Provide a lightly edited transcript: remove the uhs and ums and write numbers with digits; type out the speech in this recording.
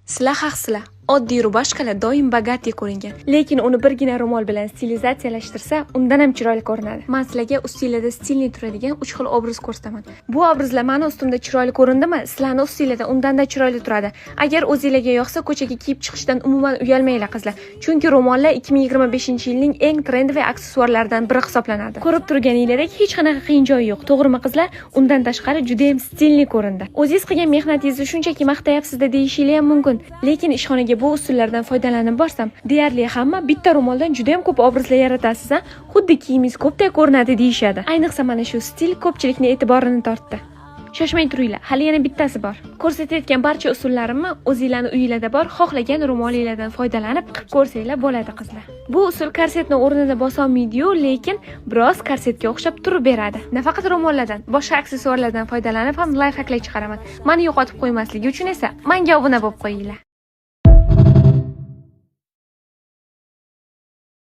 Sizlar haqsizlar. Oddiy rubashkalar doim bogati ko'ringan, lekin uni birgina ro'mol bilan stilizatsiyalashtirsa, undan ham chiroyli ko'rinadi. Men sizlarga ustinglarda stilni turadigan 3 xil obraz ko'rsataman. Bu obrazlar meni ustimda chiroyli ko'rindimi? Sizlarning ustinglarda undan-da chiroyli turadi. Agar o'zingizlarga yoqsa, ko'chaga kiyib chiqishdan umuman uyalmanglar qizlar. Chunki ro'mollar 2025-yilning eng trendy aksessuarlaridan biri hisoblanadi. Ko'rib turganingizdek, hech qanaqa qiyin joyi yo'q, to'g'rimi qizlar? Undan tashqari juda ham stilli ko'rindi. O'zingiz qilgan mehnatingizni shunchaki maqtayapsiz-da deyishingiz ham mumkin. Lekin ishxonaga bu usullardan foydalanib borsam, deyarli hamma bitta ro'moldan juda ham ko'p obrazlar yaratasiz, xuddi kiyimingiz ko'pday ko'rinadi deyishadi. Ayniqsa mana shu stil ko'pchilikning e'tiborini tortdi. Shoshmay turinglar, hali yana bittasi bor. Ko'rsatayotgan barcha usullarimni o'zingizlarning uyingizda bor, xohlagan ro'molingizdan foydalanib qilib ko'rsanglar bo'ladi qizlar. Bu usul korsetning o'rnida bosolmaydi-yu, lekin biroz korsetga o'xshab turib beradi. Nafaqat ro'mollardan, boshqa aksessuarlardan foydalanib ham layfhaklar chiqaraman. Meni yo'qotib qo'ymasligi uchun esa menga obuna bo'lib qo'yinglar.